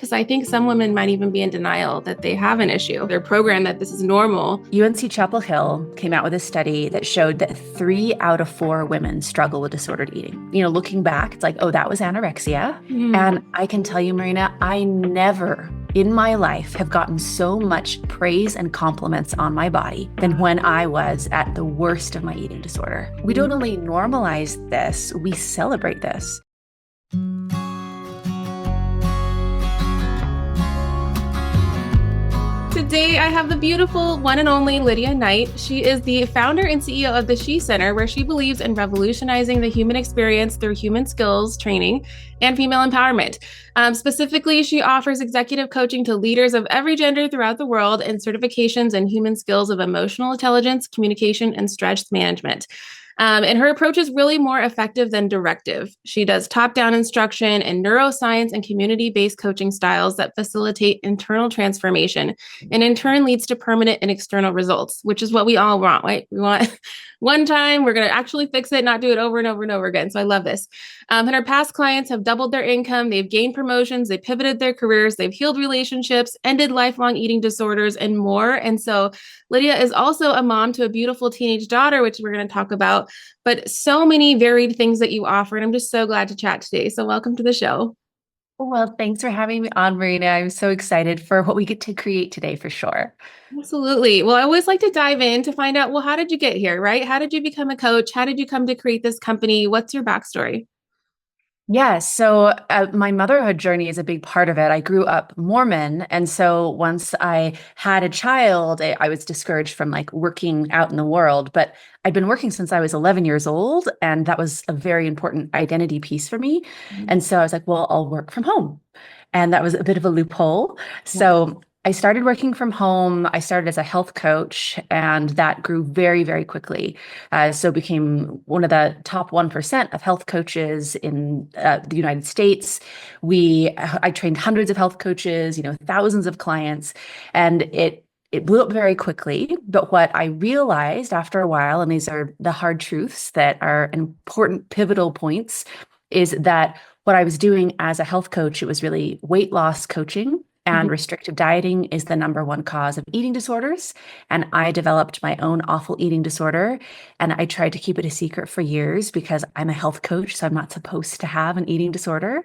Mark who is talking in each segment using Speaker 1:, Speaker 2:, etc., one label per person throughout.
Speaker 1: Because I think some women might even be in denial that they have an issue. They're programmed that this is normal.
Speaker 2: UNC Chapel Hill came out with a study that showed that 3 out of 4 women struggle with disordered eating. Looking back, it's like, oh, that was anorexia. And I can tell you, Marina, I never in my life have gotten so much praise and compliments on my body than when I was at the worst of my eating disorder. We don't only normalize this, we celebrate this.
Speaker 1: Today, I have the beautiful one and only Lydia Knight. She is the founder and CEO of the She Center, where she believes in revolutionizing the human experience through human skills training and female empowerment. Specifically, she offers executive coaching to leaders of every gender throughout the world and certifications in human skills of emotional intelligence, communication, and stress management. And her approach is really more effective than directive. She does top-down instruction and neuroscience and community-based coaching styles that facilitate internal transformation and in turn leads to permanent and external results, which is what we all want, right? We want one time, we're going to actually fix it, not do it over and over and over again. So I love this. And her past clients have doubled their income. They've gained promotions. They've pivoted their careers. They've healed relationships, ended lifelong eating disorders, and more. And so Lydia is also a mom to a beautiful teenage daughter, which we're going to talk about, but so many varied things that you offer. And I'm just so glad to chat today. So welcome to the show.
Speaker 2: Well, thanks for having me on, Marina. I'm so excited for what we get to create today for sure.
Speaker 1: Absolutely. Well, I always like to dive in to find out, well, how did you get here, right? How did you become a coach? How did you come to create this company? What's your backstory?
Speaker 2: Yeah, so my motherhood journey is a big part of it. I grew up Mormon, and so once I had a child, I was discouraged from like working out in the world, but I'd been working since I was 11 years old, and that was a very important identity piece for me. And so I was like, well, I'll work from home. And that was a bit of a loophole. So I started working from home. I started as a health coach, and that grew very, very quickly. So became one of the top 1% of health coaches in the United States. I trained hundreds of health coaches, thousands of clients, and it blew up very quickly. But what I realized after a while, and these are the hard truths that are important pivotal points, is that what I was doing as a health coach, it was really weight loss coaching. And restrictive dieting is the #1 cause of eating disorders. And I developed my own awful eating disorder. And I tried to keep it a secret for years because I'm a health coach, so I'm not supposed to have an eating disorder.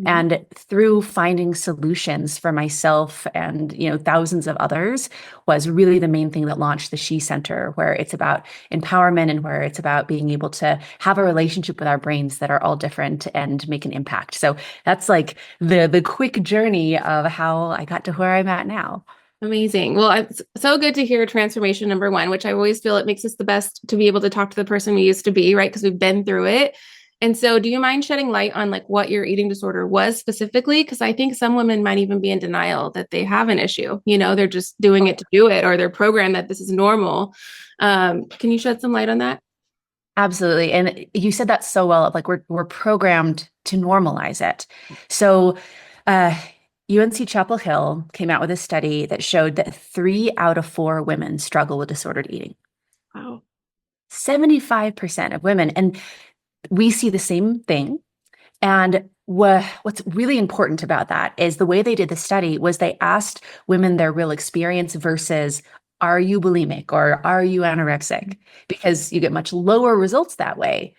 Speaker 2: And through finding solutions for myself and, thousands of others was really the main thing that launched the She Center, where it's about empowerment and where it's about being able to have a relationship with our brains that are all different and make an impact. So that's like the quick journey of how I got to where I'm at now.
Speaker 1: Amazing. Well, it's so good to hear transformation #1, which I always feel it makes us the best to be able to talk to the person we used to be, right? Because we've been through it. And so do you mind shedding light on like what your eating disorder was specifically? Because I think some women might even be in denial that they have an issue. They're just doing it to do it, or they're programmed that this is normal. Can you shed some light on that?
Speaker 2: Absolutely. And you said that so well, like we're programmed to normalize it. So UNC Chapel Hill came out with a study that showed that 3 out of 4 women struggle with disordered eating.
Speaker 1: Wow.
Speaker 2: 75% of women. And we see the same thing. And what's really important about that is the way they did the study was they asked women their real experience versus, are you bulimic or are you anorexic? Because you get much lower results that way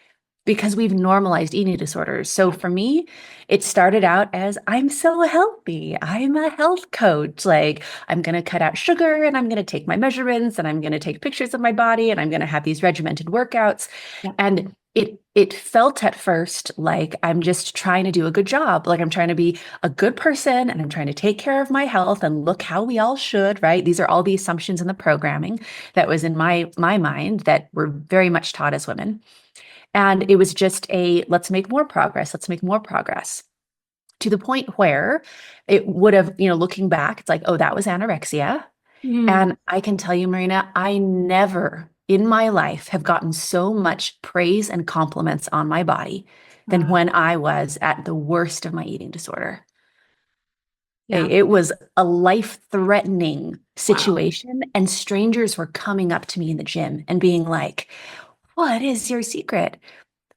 Speaker 2: because we've normalized eating disorders. So for me, it started out as I'm so healthy. I'm a health coach. Like I'm going to cut out sugar and I'm going to take my measurements and I'm going to take pictures of my body and I'm going to have these regimented workouts.
Speaker 1: Yeah.
Speaker 2: And it felt at first like I'm just trying to do a good job. Like I'm trying to be a good person and I'm trying to take care of my health and look how we all should, right? These are all the assumptions in the programming that was in my mind that were very much taught as women. And it was just let's make more progress. Let's make more progress to the point where it would have, looking back, it's like, oh, that was anorexia. And I can tell you, Marina, I never in my life have gotten so much praise and compliments on my body than when I was at the worst of my eating disorder.
Speaker 1: Yeah.
Speaker 2: It was a life-threatening situation, and strangers were coming up to me in the gym and being like, what is your secret?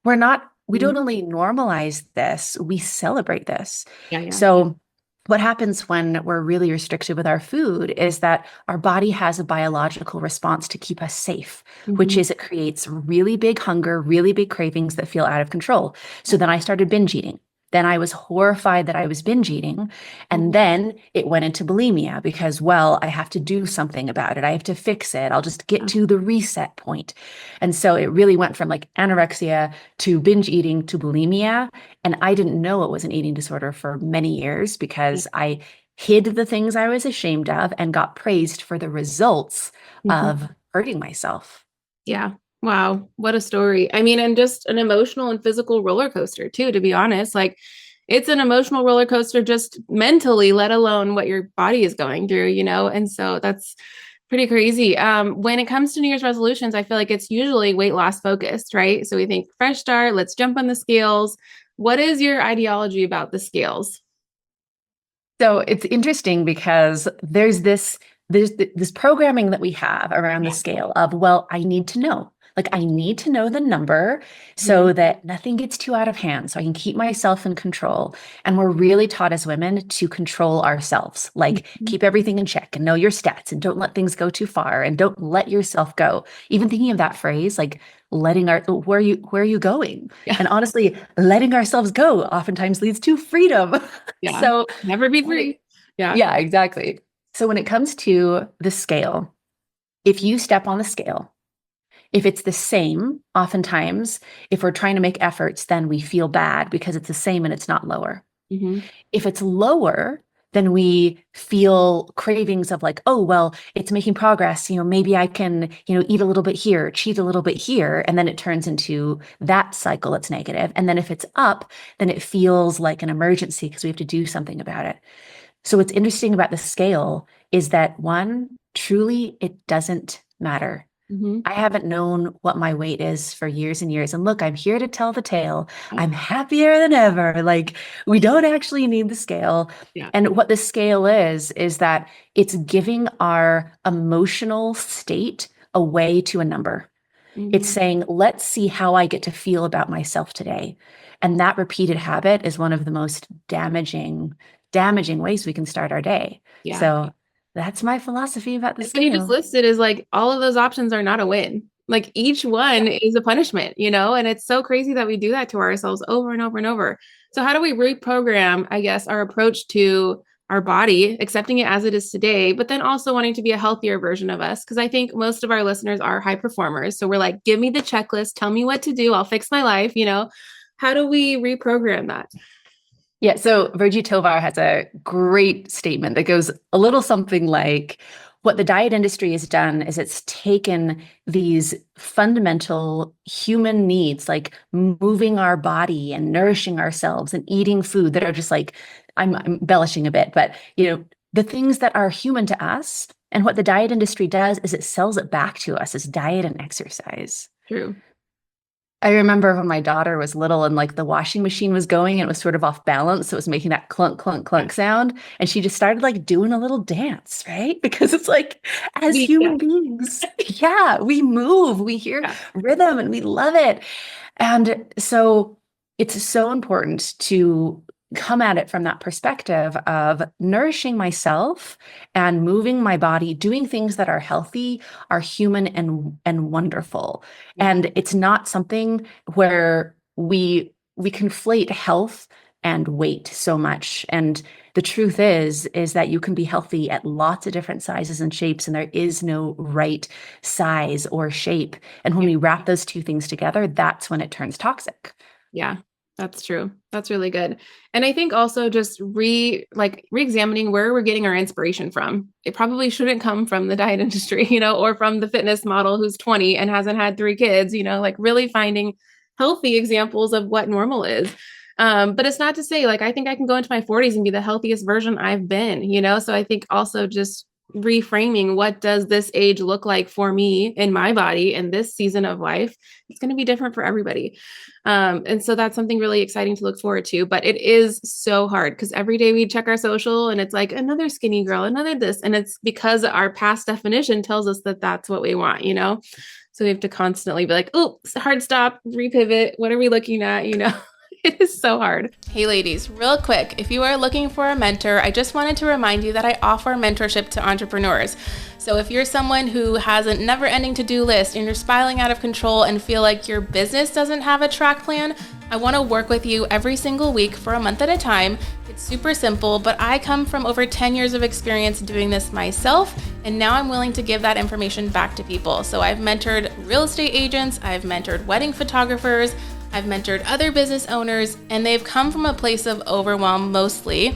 Speaker 2: We don't only normalize this, we celebrate this.
Speaker 1: Yeah.
Speaker 2: So what happens when we're really restricted with our food is that our body has a biological response to keep us safe, which
Speaker 1: Mhm.
Speaker 2: is it creates really big hunger, really big cravings that feel out of control. So then I started binge eating. Then I was horrified that I was binge eating. And
Speaker 1: Mhm.
Speaker 2: then it went into bulimia because, well, I have to do something about it. I have to fix it. I'll just get
Speaker 1: Yeah.
Speaker 2: to the reset point. And so it really went from like anorexia to binge eating to bulimia. And I didn't know it was an eating disorder for many years because I hid the things I was ashamed of and got praised for the results
Speaker 1: Mhm.
Speaker 2: of hurting myself.
Speaker 1: Yeah. Wow. What a story. I mean, and just an emotional and physical roller coaster, too, to be honest. Like, it's an emotional roller coaster just mentally, let alone what your body is going through, And so that's pretty crazy. When it comes to New Year's resolutions, I feel like it's usually weight loss focused, right? So we think fresh start, let's jump on the scales. What is your ideology about the scales?
Speaker 2: So it's interesting because there's this programming that we have around the
Speaker 1: Yeah.
Speaker 2: scale of, well, I need to know. Like I need to know the number
Speaker 1: Mhm.
Speaker 2: so that nothing gets too out of hand, so I can keep myself in control. And we're really taught as women to control ourselves, like
Speaker 1: Mhm.
Speaker 2: keep everything in check and know your stats and don't let things go too far and don't let yourself go. Even thinking of that phrase, like letting our where are you going?
Speaker 1: Yeah.
Speaker 2: And honestly, letting ourselves go oftentimes leads to freedom.
Speaker 1: Yeah.
Speaker 2: So
Speaker 1: Never be
Speaker 2: when it,
Speaker 1: free. Yeah.
Speaker 2: yeah, exactly. So when it comes to the scale, if you step on the scale, if it's the same, oftentimes, if we're trying to make efforts, then we feel bad because it's the same and it's not lower.
Speaker 1: Hmm.
Speaker 2: If it's lower, then we feel cravings of like, oh, well, it's making progress. Maybe I can, eat a little bit here, cheat a little bit here. And then it turns into that cycle that's negative. And then if it's up, then it feels like an emergency because we have to do something about it. So what's interesting about the scale is that one, truly, it doesn't matter.
Speaker 1: Hmm.
Speaker 2: I haven't known what my weight is for years and years. And look, I'm here to tell the tale. I'm happier than ever. Like, we don't actually need the scale.
Speaker 1: Yeah.
Speaker 2: And what the scale is that it's giving our emotional state a way to a number. It's
Speaker 1: Hmm.
Speaker 2: saying, let's see how I get to feel about myself today. And that repeated habit is one of the most damaging ways we can start our day.
Speaker 1: Yeah.
Speaker 2: So that's my philosophy about the
Speaker 1: What you just
Speaker 2: scale.
Speaker 1: listed is like all of those options are not a win. Like each one
Speaker 2: Yeah.
Speaker 1: is a punishment, And it's so crazy that we do that to ourselves over and over and over. So, how do we reprogram, I guess, our approach to our body, accepting it as it is today, but then also wanting to be a healthier version of us? Because I think most of our listeners are high performers. So, we're like, give me the checklist, tell me what to do, I'll fix my life. How do we reprogram that?
Speaker 2: Yeah, so Virgie Tovar has a great statement that goes a little something like, what the diet industry has done is it's taken these fundamental human needs, like moving our body and nourishing ourselves and eating food that are just like, I'm embellishing a bit, but the things that are human to us. And what the diet industry does is it sells it back to us as diet and exercise.
Speaker 1: True.
Speaker 2: I remember when my daughter was little and like the washing machine was going and it was sort of off balance. So it was making that clunk, clunk,
Speaker 1: Yeah.
Speaker 2: clunk sound. And she just started like doing a little dance, right? Because it's like, as
Speaker 1: Yeah.
Speaker 2: human beings, yeah, we move, we hear
Speaker 1: Yeah.
Speaker 2: rhythm and we love it. And so it's so important to come at it from that perspective of nourishing myself and moving my body, doing things that are healthy, are human and wonderful.
Speaker 1: Yeah.
Speaker 2: And it's not something where we conflate health and weight so much. And the truth is that you can be healthy at lots of different sizes and shapes, and there is no right size or shape. And when
Speaker 1: Yeah.
Speaker 2: we wrap those two things together, that's when it turns toxic.
Speaker 1: Yeah, that's true. That's really good. And I think also just re-examining where we're getting our inspiration from. It probably shouldn't come from the diet industry, or from the fitness model who's 20 and hasn't had 3 kids, like really finding healthy examples of what normal is. But it's not to say like I think I can go into my 40s and be the healthiest version I've been. So I think also just reframing what does this age look like for me in my body in this season of life. It's going to be different for everybody. And so that's something really exciting to look forward to. But it is so hard because every day we check our social and it's like another skinny girl, another this. And it's because our past definition tells us that that's what we want. So we have to constantly be like, oh, hard stop, repivot. What are we looking at? It is so hard. Hey, ladies, real quick, if you are looking for a mentor, I just wanted to remind you that I offer mentorship to entrepreneurs. So if you're someone who has a never ending to do list and you're spiraling out of control and feel like your business doesn't have a track plan, I want to work with you every single week for a month at a time. It's super simple, but I come from over 10 years of experience doing this myself, and now I'm willing to give that information back to people. So I've mentored real estate agents, I've mentored wedding photographers, I've mentored other business owners, and they've come from a place of overwhelm mostly,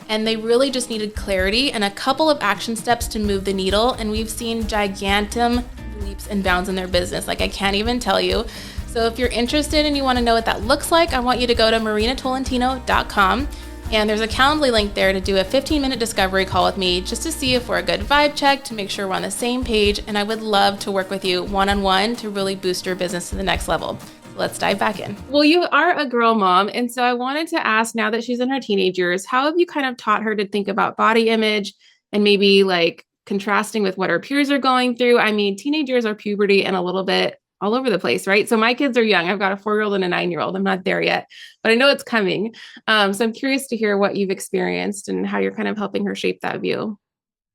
Speaker 1: and they really just needed clarity and a couple of action steps to move the needle, and we've seen gigantic leaps and bounds in their business, like I can't even tell you. So if you're interested and you want to know what that looks like, I want you to go to marinatolentino.com, and there's a Calendly link there to do a 15-minute discovery call with me just to see if we're a good vibe check, to make sure we're on the same page, and I would love to work with you one-on-one to really boost your business to the next level. Let's dive back in. Well, you are a girl mom. And so I wanted to ask, now that she's in her teenage years, how have you kind of taught her to think about body image and maybe like contrasting with what her peers are going through? I mean, teenage years are puberty and a little bit all over the place, right? So my kids are young. I've got a 4-year-old and a 9-year-old. I'm not there yet, but I know it's coming. So I'm curious to hear what you've experienced and how you're kind of helping her shape that view.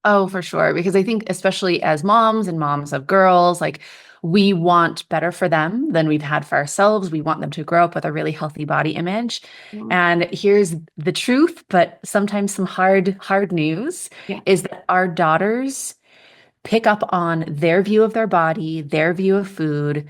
Speaker 2: Oh, for sure. Because I think, especially as moms and moms of girls, like we want better for them than we've had for ourselves. We want them to grow up with a really healthy body image.
Speaker 1: Yeah.
Speaker 2: And here's the truth, but sometimes some hard news
Speaker 1: Yeah.
Speaker 2: is that our daughters pick up on their view of their body, their view of food,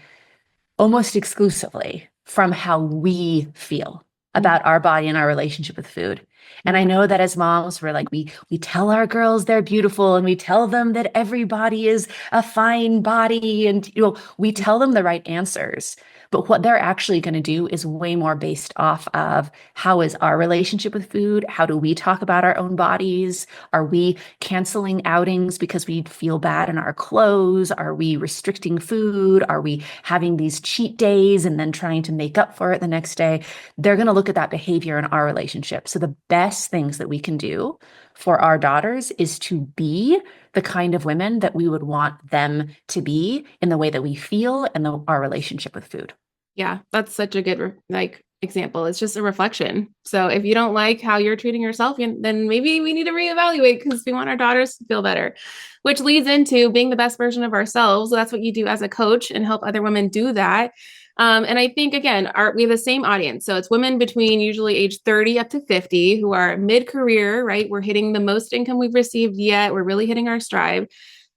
Speaker 2: almost exclusively from how we feel about our body and our relationship with food. And I know that as moms, we're like, we tell our girls they're beautiful, and we tell them that everybody is a fine body, and we tell them the right answers. But what they're actually going to do is way more based off of how is our relationship with food? How do we talk about our own bodies? Are we canceling outings because we feel bad in our clothes? Are we restricting food? Are we having these cheat days and then trying to make up for it the next day? They're going to look at that behavior in our relationship. So the best things that we can do for our daughters is to be the kind of women that we would want them to be in the way that we feel and our relationship with food.
Speaker 1: Yeah, that's such a good example. It's just a reflection. So if you don't like how you're treating yourself, then maybe we need to reevaluate, because we want our daughters to feel better, which leads into being the best version of ourselves. So that's what you do as a coach and help other women do that. And I think, again, we have the same audience. So it's women between usually age 30 up to 50 who are mid-career, right? We're hitting the most income we've received yet. We're really hitting our stride.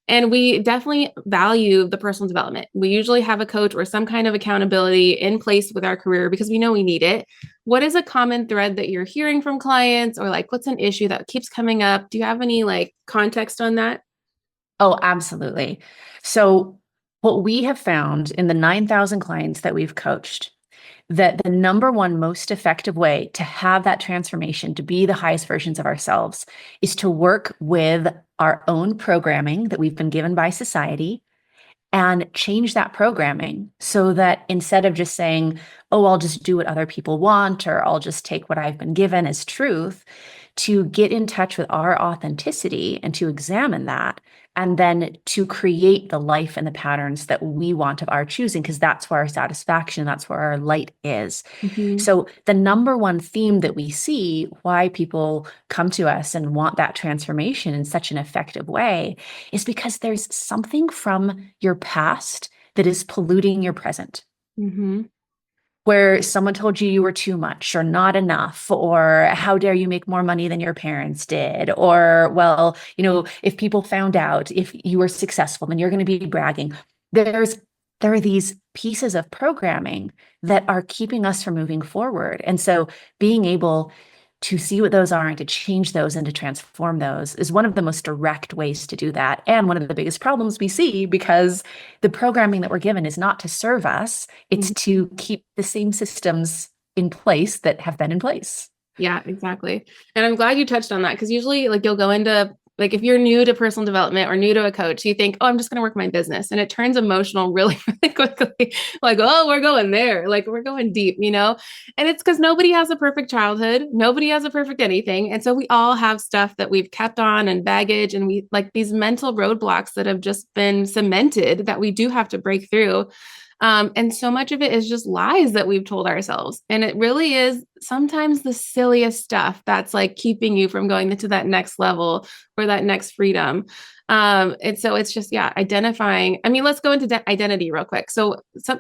Speaker 1: And we definitely value the personal development. We usually have a coach or some kind of accountability in place with our career because we know we need it. What is a common thread that you're hearing from clients, or like what's an issue that keeps coming up? Do you have any like context on that?
Speaker 2: Oh, absolutely. So what we have found in the 9,000 clients that we've coached, that the number one most effective way to have that transformation, to be the highest versions of ourselves, is to work with our own programming that we've been given by society and change that programming so that instead of just saying, oh, I'll just do what other people want, or I'll just take what I've been given as truth, to get in touch with our authenticity and to examine that, and then to create the life and the patterns that we want of our choosing, because that's where our satisfaction, that's where our light is.
Speaker 1: Mm-hmm.
Speaker 2: So the number one theme that we see why people come to us and want that transformation in such an effective way is because there's something from your past that is polluting your present.
Speaker 1: Mm-hmm.
Speaker 2: Where someone told you were too much or not enough, or how dare you make more money than your parents did, or, well, if people found out if you were successful, then you're going to be bragging. There are these pieces of programming that are keeping us from moving forward. And so being able to see what those are and to change those and to transform those is one of the most direct ways to do that. And one of the biggest problems we see, because the programming that we're given is not to serve us, it's to keep the same systems in place that have been in place.
Speaker 1: Yeah, exactly. And I'm glad you touched on that, because usually like you'll go into, like if you're new to personal development or new to a coach, you think, oh, I'm just going to work my business. And it turns emotional really, really quickly. Like, oh, we're going there. Like we're going deep, And it's because nobody has a perfect childhood. Nobody has a perfect anything. And so we all have stuff that we've kept on and baggage, and we like these mental roadblocks that have just been cemented that we do have to break through. And so much of it is just lies that we've told ourselves. And it really is sometimes the silliest stuff that's like keeping you from going to that next level or that next freedom. And so it's just, yeah, identifying. I mean, let's go into identity real quick. So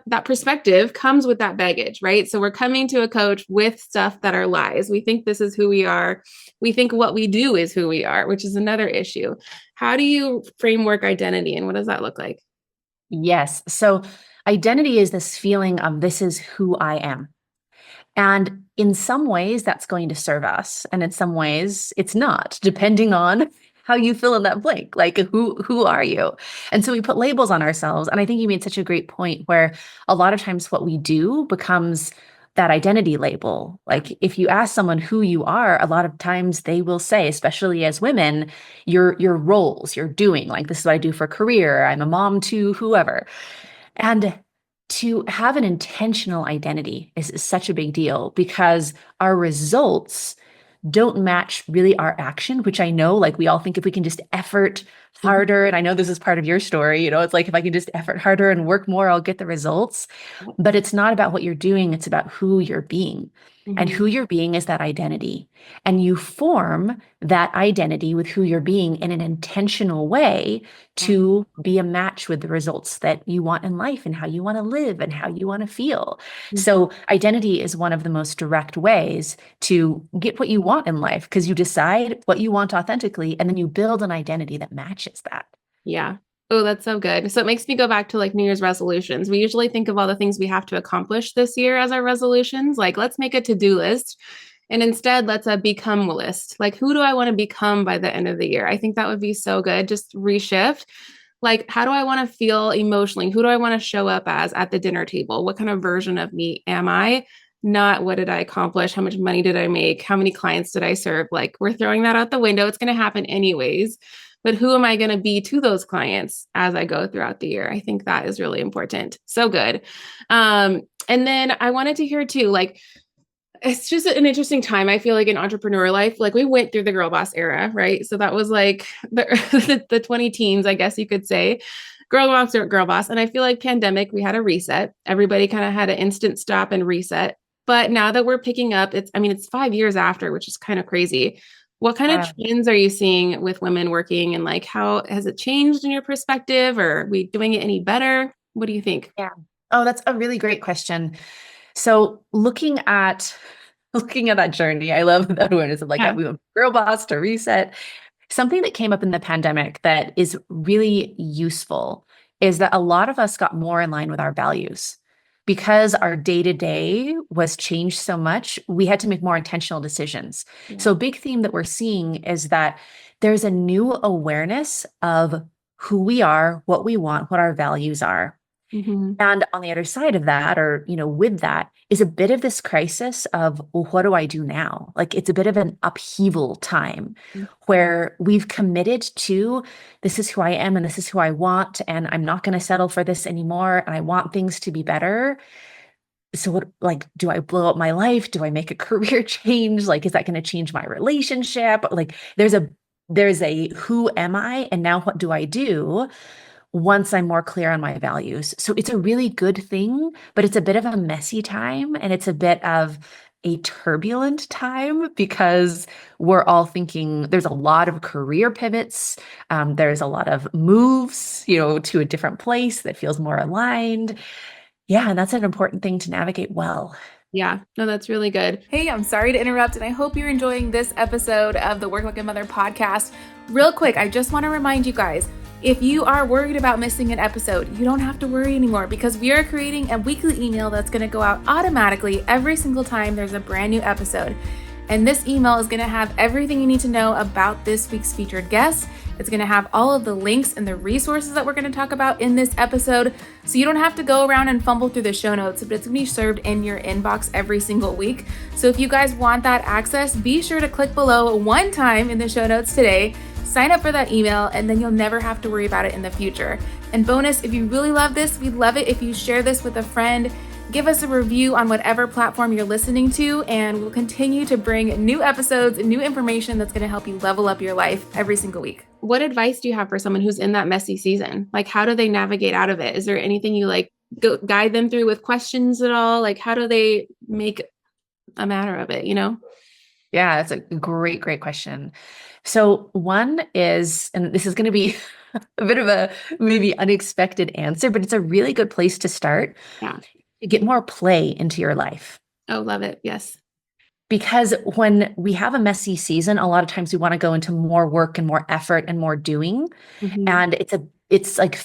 Speaker 1: that perspective comes with that baggage, right? So we're coming to a coach with stuff that are lies. We think this is who we are. We think what we do is who we are, which is another issue. How do you framework identity and what does that look like?
Speaker 2: Yes. So identity is this feeling of this is who I am. And in some ways, that's going to serve us. And in some ways, it's not, depending on how you fill in that blank. Like, who are you? And so we put labels on ourselves. And I think you made such a great point where a lot of times what we do becomes that identity label. Like if you ask someone who you are, a lot of times they will say, especially as women, your roles, you're doing, like this is what I do for career. I'm a mom to whoever. And to have an intentional identity is such a big deal because our results don't match really our action, which I know, like we all think if we can just effort harder, and I know this is part of your story, it's like if I can just effort harder and work more, I'll get the results. But it's not about what you're doing, it's about who you're being. And who you're being is that identity. And you form that identity with who you're being in an intentional way to be a match with the results that you want in life and how you want to live and how you want to feel. So identity is one of the most direct ways to get what you want in life because you decide what you want authentically and then you build an identity that matches that.
Speaker 1: Yeah. Oh, that's so good. So it makes me go back to like New Year's resolutions. We usually think of all the things we have to accomplish this year as our resolutions. Like, let's make a to-do list. And instead, let's become list. Like, who do I want to become by the end of the year? I think that would be so good. Just reshift. Like, how do I want to feel emotionally? Who do I want to show up as at the dinner table? What kind of version of me am I? Not what did I accomplish? How much money did I make? How many clients did I serve? Like, we're throwing that out the window. It's going to happen anyways. But who am I going to be to those clients as I go throughout the year? I think that is really important. So good. And then I wanted to hear too, like, it's just an interesting time. I feel like in entrepreneur life, like we went through the girl boss era, right? So that was like the 20 teens, I guess you could say. Girl boss or girl boss. And I feel like pandemic, we had a reset. Everybody kind of had an instant stop and reset. But now that we're picking up, it's 5 years after, which is kind of crazy. What kind of trends are you seeing with women working and like how has it changed in your perspective? Or are we doing it any better? What do you think?
Speaker 2: Yeah. Oh, that's a really great question. So looking at that journey, I love that awareness of like we went girl boss to reset. Something that came up in the pandemic that is really useful is that a lot of us got more in line with our values. Because our day-to-day was changed so much, we had to make more intentional decisions. Yeah. So a big theme that we're seeing is that there's a new awareness of who we are, what we want, what our values are. And on the other side of that, or, with that is a bit of this crisis of, well, what do I do now? Like it's a bit of an upheaval time where we've committed to this is who I am and this is who I want, and I'm not going to settle for this anymore. And I want things to be better. So what, like, do I blow up my life? Do I make a career change? Like, is that going to change my relationship? Like there's a who am I? And now what do I do? Once I'm more clear on my values. So it's a really good thing, but it's a bit of a messy time and it's a bit of a turbulent time because we're all thinking there's a lot of career pivots. There's a lot of moves, to a different place that feels more aligned. Yeah, and that's an important thing to navigate well.
Speaker 1: Yeah, no, that's really good. Hey, I'm sorry to interrupt, and I hope you're enjoying this episode of the Work Like a Mother podcast. Real quick, I just want to remind you guys, if you are worried about missing an episode, you don't have to worry anymore because we are creating a weekly email that's going to go out automatically every single time there's a brand new episode. And this email is going to have everything you need to know about this week's featured guest. It's going to have all of the links and the resources that we're going to talk about in this episode. So you don't have to go around and fumble through the show notes, but it's going to be served in your inbox every single week. So if you guys want that access, be sure to click below one time in the show notes today. Sign up for that email, and then you'll never have to worry about it in the future. And bonus, if you really love this, we'd love it if you share this with a friend. Give us a review on whatever platform you're listening to, and we'll continue to bring new episodes and new information that's going to help you level up your life every single week. What advice do you have for someone who's in that messy season? Like, how do they navigate out of it? Is there anything you guide them through with questions at all? Like, how do they make a matter of it?
Speaker 2: Yeah, that's a great, great question. So one is, and this is going to be a bit of a maybe unexpected answer, but it's a really good place to start.
Speaker 1: Yeah.
Speaker 2: Get more play into your life.
Speaker 1: Oh, love it. Yes.
Speaker 2: Because when we have a messy season, a lot of times we want to go into more work and more effort and more doing.
Speaker 1: Mm-hmm.
Speaker 2: And it's like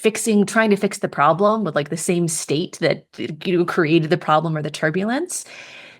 Speaker 2: trying to fix the problem with like the same state that created the problem or the turbulence.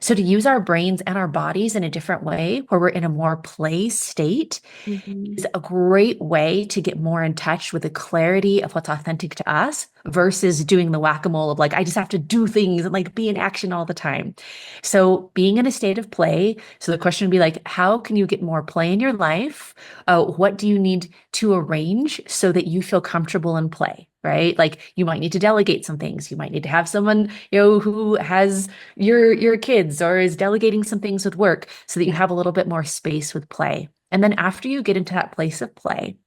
Speaker 2: So to use our brains and our bodies in a different way, where we're in a more play state,
Speaker 1: Mm-hmm.
Speaker 2: is a great way to get more in touch with the clarity of what's authentic to us versus doing the whack-a-mole of like, I just have to do things and like be in action all the time. So being in a state of play. So the question would be like, how can you get more play in your life? What do you need to arrange so that you feel comfortable in play? Right? Like you might need to delegate some things. You might need to have someone, who has your kids or is delegating some things with work so that you have a little bit more space with play. And then after you get into that place of play,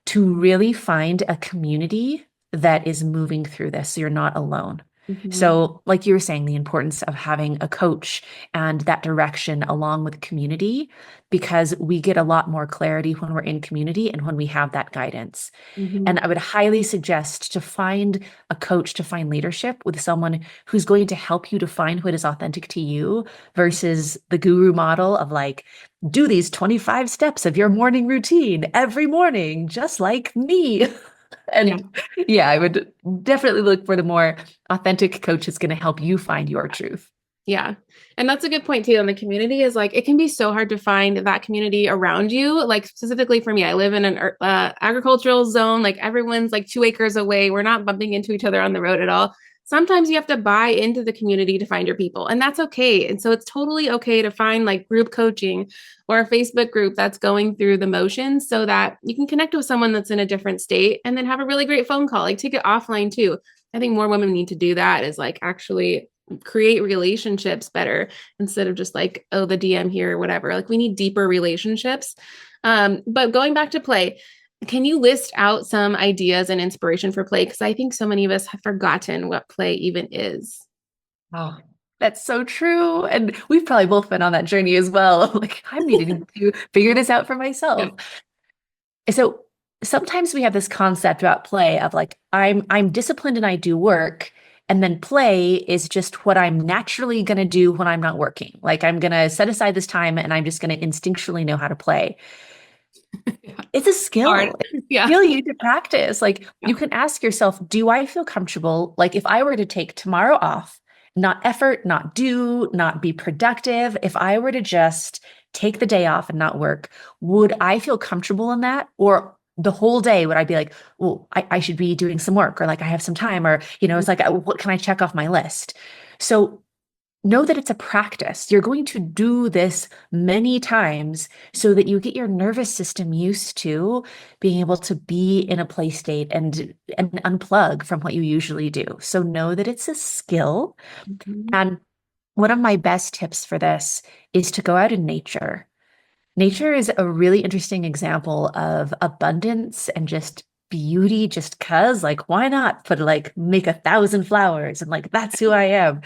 Speaker 2: to really find a community that is moving through this so you're not alone.
Speaker 1: Mm-hmm.
Speaker 2: So, like you were saying, the importance of having a coach and that direction along with community, because we get a lot more clarity when we're in community and when we have that guidance.
Speaker 1: Mm-hmm.
Speaker 2: And I would highly suggest to find a coach, to find leadership with someone who's going to help you define what is authentic to you versus the guru model of like, do these 25 steps of your morning routine every morning, just like me.
Speaker 1: Yeah.
Speaker 2: And yeah, I would definitely look for the more authentic coach that's going to help you find your truth.
Speaker 1: Yeah. And that's a good point too. And the community is like, it can be so hard to find that community around you. Like specifically for me, I live in an agricultural zone. Like everyone's like 2 acres away. We're not bumping into each other on the road at all. Sometimes you have to buy into the community to find your people, and that's okay. And so it's totally okay to find like group coaching or a Facebook group that's going through the motions so that you can connect with someone that's in a different state and then have a really great phone call. Like take it offline too. I think more women need to do that, is like actually create relationships better instead of just like, oh, the DM here or whatever. Like we need deeper relationships. But going back to play, can you list out some ideas and inspiration for play? Because I think so many of us have forgotten what play even is.
Speaker 2: Oh, that's so true. And we've probably both been on that journey as well. Like, I'm needing to figure this out for
Speaker 1: Yeah.
Speaker 2: myself. So sometimes we have this concept about play of like, I'm disciplined and I do work. And then play is just what I'm naturally going to do when I'm not working. Like I'm going to set aside this time and I'm just going to instinctually know how to play.
Speaker 1: Yeah.
Speaker 2: It's a skill.
Speaker 1: Hard.
Speaker 2: It's a
Speaker 1: Yeah.
Speaker 2: skill you need to practice. Like
Speaker 1: Yeah.
Speaker 2: you can ask yourself, do I feel comfortable? Like if I were to take tomorrow off, not effort, not do, not be productive, if I were to just take the day off and not work, would I feel comfortable in that? Or the whole day, would I be like, well, I should be doing some work or like I have some time or, it's like, what can I check off my list? So know that it's a practice. You're going to do this many times so that you get your nervous system used to being able to be in a play state and unplug from what you usually do. So know that it's a skill.
Speaker 1: Mhm.
Speaker 2: And one of my best tips for this is to go out in nature. Nature is a really interesting example of abundance and just beauty just cuz like why not put like make 1,000 flowers and like that's who I am.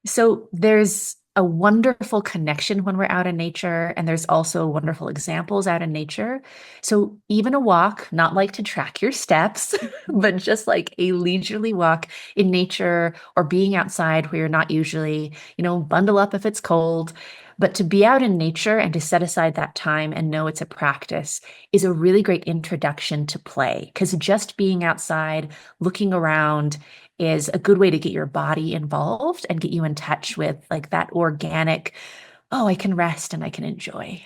Speaker 2: So there's a wonderful connection when we're out in nature, and there's also wonderful examples out in nature. So even a walk, not like to track your steps, but just like a leisurely walk in nature or being outside where you're not usually, bundle up if it's cold. But to be out in nature and to set aside that time and know it's a practice is a really great introduction to play. Because just being outside, looking around, is a good way to get your body involved and get you in touch with like that organic, oh, I can rest and I can enjoy.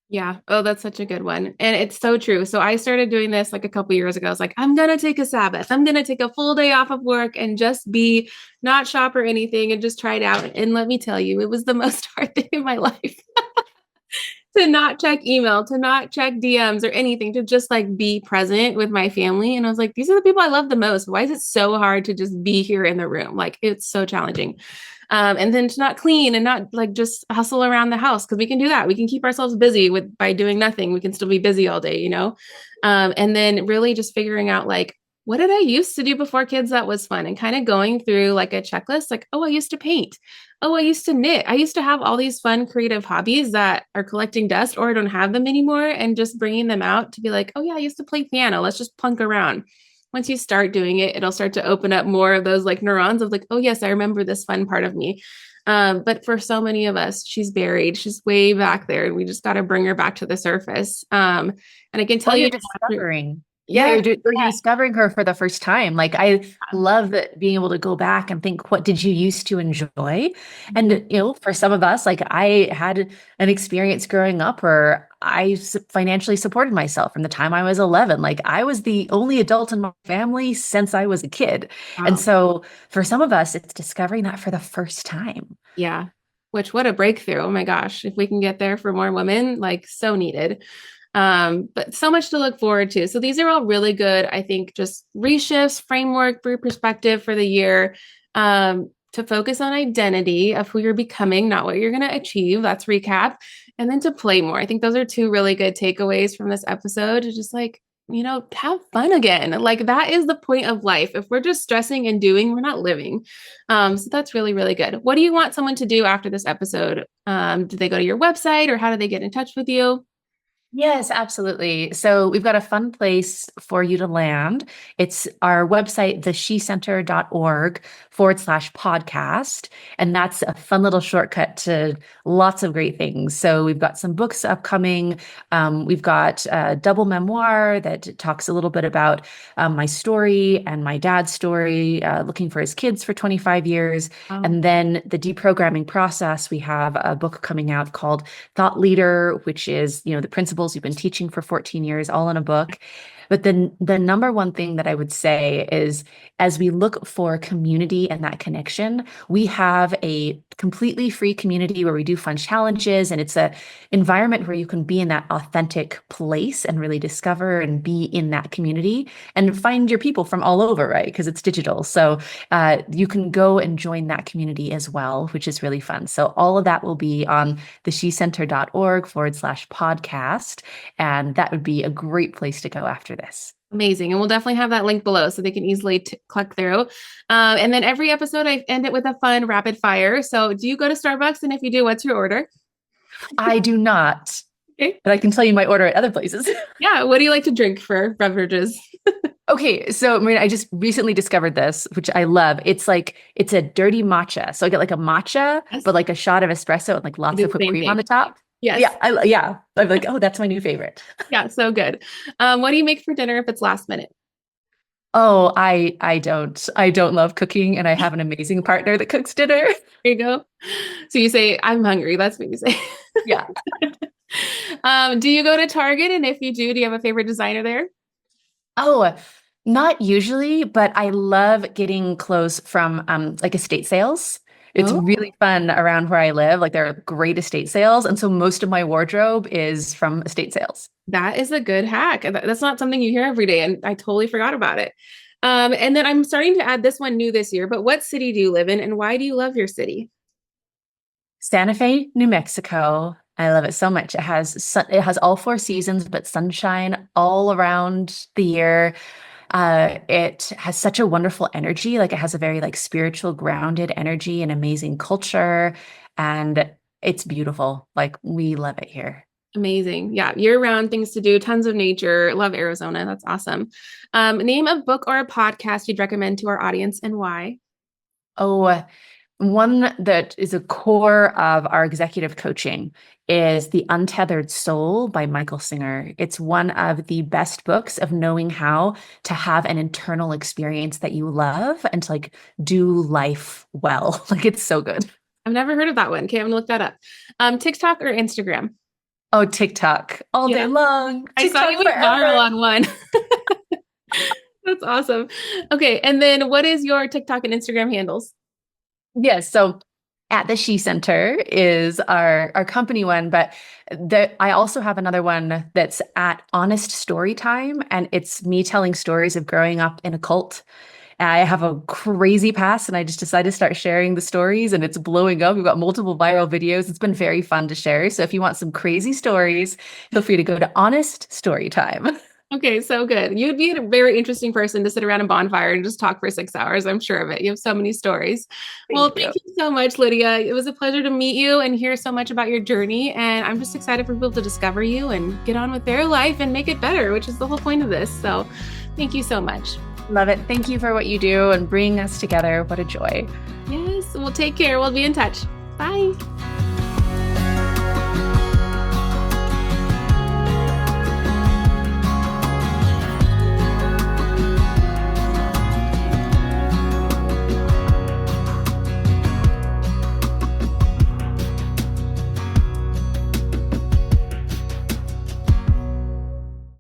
Speaker 1: Yeah. Oh, that's such a good one. And it's so true. So I started doing this like a couple years ago. I was like, I'm going to take a Sabbath. I'm going to take a full day off of work and just be not shop or anything and just try it out. And let me tell you, it was the most hard thing in my life to not check email, to not check DMs or anything, to just like be present with my family. And I was like, these are the people I love the most. Why is it so hard to just be here in the room? Like it's so challenging. And then to not clean and not like just hustle around the house, because we can do that. We can keep ourselves busy by doing nothing. We can still be busy all day. And then really just figuring out like what did I used to do before kids that was fun? And kind of going through like a checklist, like, oh, I used to paint. Oh, I used to knit. I used to have all these fun creative hobbies that are collecting dust or I don't have them anymore. And just bringing them out to be like, oh, yeah, I used to play piano. Let's just plunk around. Once you start doing it, it'll start to open up more of those like neurons of like, oh, yes, I remember this fun part of me. But for so many of us, she's buried. She's way back there. And we just got to bring her back to the surface. And I can
Speaker 2: Oh,
Speaker 1: tell you,
Speaker 2: you're discovering. Yeah,
Speaker 1: yeah,
Speaker 2: you're discovering her for the first time. Like I love that being able to go back and think, what did you used to enjoy? And for some of us, like I had an experience growing up where financially supported myself from the time I was 11. Like I was the only adult in my family since I was a kid. And
Speaker 1: wow.
Speaker 2: so for some of us, it's discovering that for the first time.
Speaker 1: Yeah. Which what a breakthrough. Oh my gosh. If we can get there for more women, like so needed. But so much to look forward to. So these are all really good, I think, just reshifts, framework, perspective for the year. To focus on identity of who you're becoming, not what you're going to achieve. That's recap. And then to play more. I think those are two really good takeaways from this episode. To just like, have fun again. Like that is the point of life. If we're just stressing and doing, we're not living. So that's really, really good. What do you want someone to do after this episode? Do they go to your website or how do they get in touch with you?
Speaker 2: Yes, absolutely. So we've got a fun place for you to land. It's our website, theshecenter.org/podcast. And that's a fun little shortcut to lots of great things. So we've got some books upcoming. We've got a double memoir that talks a little bit about my story and my dad's story, looking for his kids for 25 years.
Speaker 1: Wow.
Speaker 2: And then the deprogramming process, we have a book coming out called Thought Leader, which is, the principles you've been teaching for 14 years, all in a book. But then the number one thing that I would say is as we look for community and that connection, we have a completely free community where we do fun challenges. And it's a environment where you can be in that authentic place and really discover and be in that community and find your people from all over, right? Because it's digital. So you can go and join that community as well, which is really fun. So all of that will be on theshecenter.org/podcast. And that would be a great place to go after this.
Speaker 1: Amazing. And we'll definitely have that link below so they can easily click through. And then every episode, I end it with a fun rapid fire. So do you go to Starbucks? And if you do, what's your order?
Speaker 2: I do not,
Speaker 1: Okay.
Speaker 2: but I can tell you my order at other places.
Speaker 1: Yeah. What do you like to drink for beverages?
Speaker 2: Okay, so Marina, I just recently discovered this, which I love. It's a dirty matcha. So I get like a matcha,
Speaker 1: Yes.
Speaker 2: but like a shot of espresso and like lots
Speaker 1: do
Speaker 2: of
Speaker 1: the
Speaker 2: whipped
Speaker 1: same
Speaker 2: cream
Speaker 1: thing.
Speaker 2: on the top.
Speaker 1: Yes.
Speaker 2: Yeah. I'm like, oh, that's my new favorite.
Speaker 1: Yeah. So good. What do you make for dinner if it's last minute?
Speaker 2: Oh, I don't love cooking, and I have an amazing partner that cooks dinner.
Speaker 1: There you go. So you say, I'm hungry. That's what you say.
Speaker 2: Yeah.
Speaker 1: Do you go to Target? And if you do you have a favorite designer there?
Speaker 2: Oh, not usually, but I love getting clothes from like estate sales. It's
Speaker 1: Oh.
Speaker 2: really fun around where I live. Like there are great estate sales. And so most of my wardrobe is from estate sales.
Speaker 1: That is a good hack. That's not something you hear every day, and I totally forgot about it. And then I'm starting to add this one new this year, but what city do you live in and why do you love your city?
Speaker 2: Santa Fe, New Mexico. I love it so much. It has all four seasons, but sunshine all around the year. It has such a wonderful energy. Like it has a very like spiritual, grounded energy and amazing culture. And it's beautiful. Like we love it here.
Speaker 1: Amazing. Yeah, year-round things to do, tons of nature. Love Arizona. That's awesome. Name a book or a podcast you'd recommend to our audience and why?
Speaker 2: Oh, one that is a core of our executive coaching is The Untethered Soul by Michael Singer. It's one of the best books of knowing how to have an internal experience that you love and to like do life well. Like it's so good.
Speaker 1: I've never heard of that one. Okay, I'm gonna look that up. TikTok or Instagram?
Speaker 2: Oh, TikTok all day long.
Speaker 1: I saw you went viral on one. That's awesome. Okay, and then what is your TikTok and Instagram handles?
Speaker 2: Yes. So at the She Center is our company one, but I also have another one that's at Honest Story Time, and it's me telling stories of growing up in a cult. I have a crazy past, and I just decided to start sharing the stories, and it's blowing up. We've got multiple viral videos. It's been very fun to share. So if you want some crazy stories, feel free to go to Honest Story Time.
Speaker 1: Okay, so good. You'd be a very interesting person to sit around a bonfire and just talk for 6 hours. I'm sure of it. You have so many stories. Well,
Speaker 2: Thank
Speaker 1: thank
Speaker 2: you.
Speaker 1: you so much, Lydia. It was a pleasure to meet you and hear so much about your journey. And I'm just excited for people to discover you and get on with their life and make it better, which is the whole point of this. So thank you so much.
Speaker 2: Love it. Thank you for what you do and bringing us together. What a joy.
Speaker 1: Yes, well, take care. We'll be in touch. Bye.